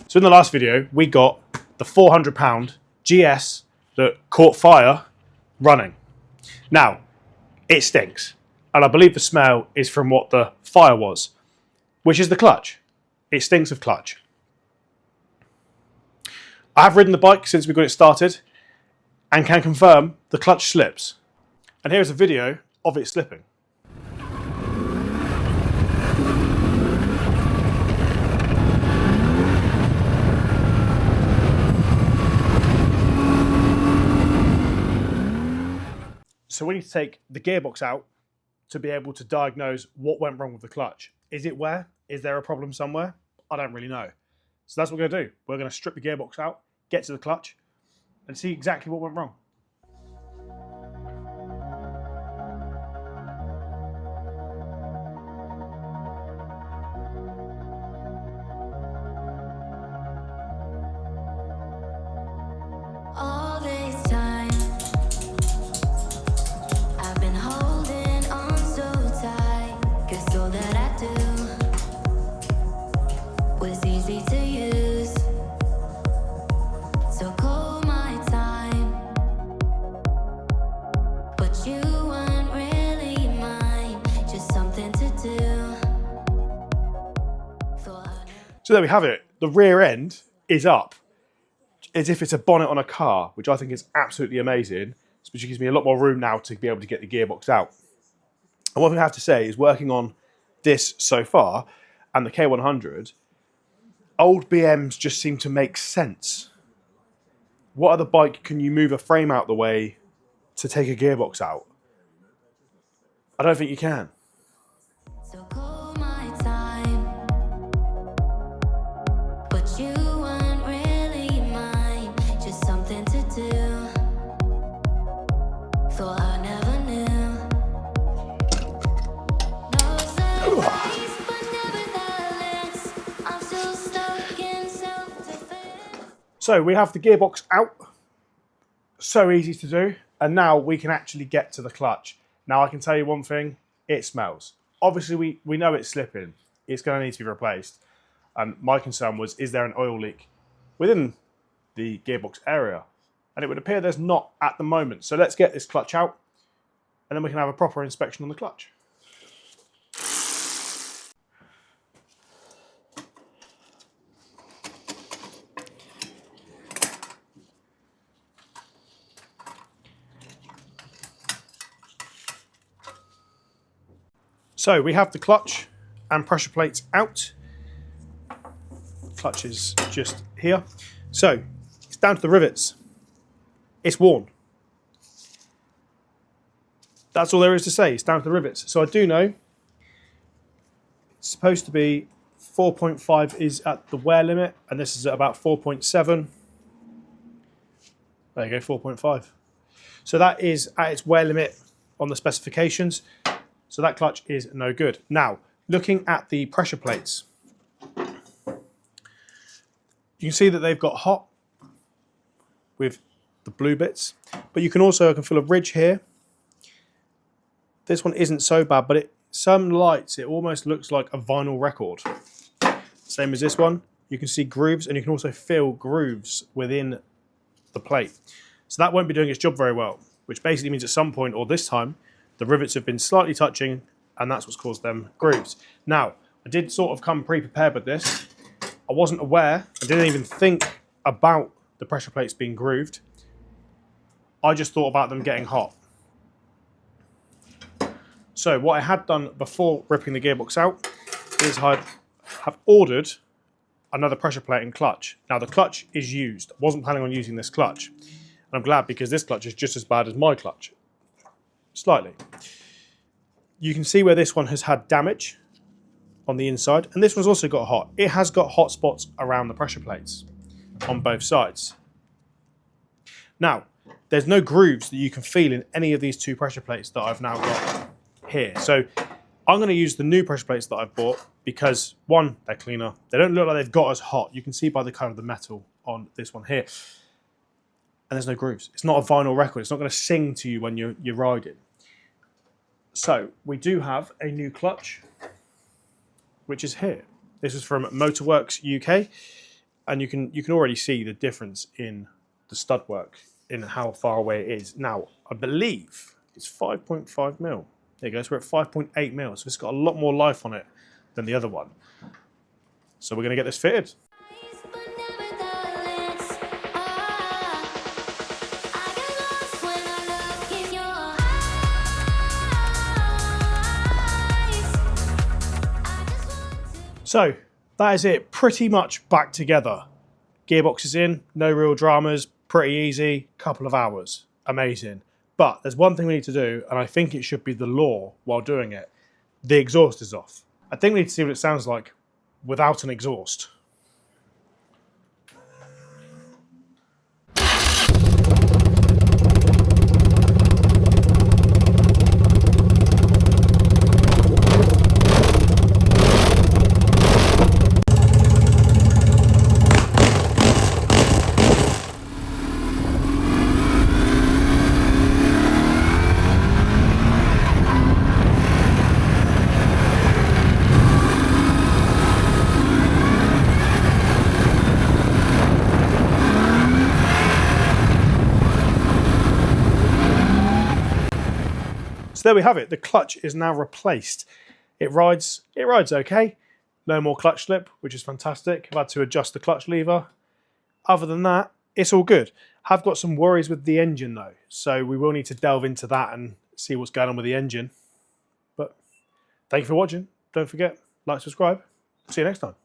So in the last video, we got the £400 GS that caught fire running. Now, it stinks. And I believe the smell is from what the fire was, which is the clutch. It stinks of clutch. I have ridden the bike since we got it started and can confirm the clutch slips. And here's a video of it slipping. So we need to take the gearbox out to be able to diagnose what went wrong with the clutch. Is it wear? Is there a problem somewhere? I don't really know. So that's what we're going to do. We're going to strip the gearbox out, get to the clutch, and see exactly what went wrong. All this time I've been holding on so tight, 'cause all that I do was easy to use. So call my time, but you weren't really mine, just something to do. So there we have it. The rear end is up, as if it's a bonnet on a car, which I think is absolutely amazing, which gives me a lot more room now to be able to get the gearbox out. And one thing I have to say is, working on this so far, and the K100, old BMs just seem to make sense. What other bike can you move a frame out the way to take a gearbox out? I don't think you can. So call my time, but you weren't really mine, just something to do. Thought I never knew. No surprise, but nevertheless, I'm still stuck in self-defense. So we have the gearbox out. So easy to do. And now we can actually get to the clutch. Now I can tell you one thing, it smells. Obviously we know it's slipping. It's going to need to be replaced. And my concern was, is there an oil leak within the gearbox area? And it would appear there's not at the moment. So let's get this clutch out and then we can have a proper inspection on the clutch. So we have the clutch and pressure plates out. Clutch is just here. So it's down to the rivets. It's worn. That's all there is to say. It's down to the rivets. So I do know it's supposed to be 4.5 is at the wear limit, and this is at about 4.7. There you go, 4.5. So that is at its wear limit on the specifications. So that clutch is no good. Now, looking at the pressure plates, you can see that they've got hot with the blue bits, but you can also, I can feel a ridge here. This one isn't so bad, but some lights, it almost looks like a vinyl record. Same as this one. You can see grooves, and you can also feel grooves within the plate. So that won't be doing its job very well, which basically means at some point, or this time, the rivets have been slightly touching, and that's what's caused them grooves. Now, I did sort of come pre-prepared with this. I wasn't aware, I didn't even think about the pressure plates being grooved. I just thought about them getting hot. So what I had done before ripping the gearbox out is I have ordered another pressure plate and clutch. Now the clutch is used. I wasn't planning on using this clutch. And I'm glad, because this clutch is just as bad as my clutch. Slightly. You can see where this one has had damage on the inside, and this one's also got hot. It has got hot spots around the pressure plates on both sides. Now, there's no grooves that you can feel in any of these two pressure plates that I've now got here. So I'm going to use the new pressure plates that I've bought because, one, they're cleaner. They don't look like they've got as hot. You can see by the kind of the metal on this one here. And there's no grooves. It's not a vinyl record. It's not going to sing to you when you're riding. So we do have a new clutch, which is here. This is from Motorworks UK, and you can already see the difference in the stud work, in how far away it is. Now, I believe it's 5.5 mil. There you go, so we're at 5.8 mil, so it's got a lot more life on it than the other one. So we're going to get this fitted. But nevertheless, I get lost when I look in your eyes. I just want to. So that is it, pretty much back together. Gearbox is in, no real dramas, pretty easy, couple of hours, amazing. But there's one thing we need to do, and I think it should be the law while doing it. The exhaust is off. I think we need to see what it sounds like without an exhaust. So there we have it. The clutch is now replaced. It rides okay. No more clutch slip, which is fantastic. I've had to adjust the clutch lever. Other than that, it's all good. I've got some worries with the engine though, so we will need to delve into that and see what's going on with the engine. But thank you for watching. Don't forget, like, subscribe. See you next time.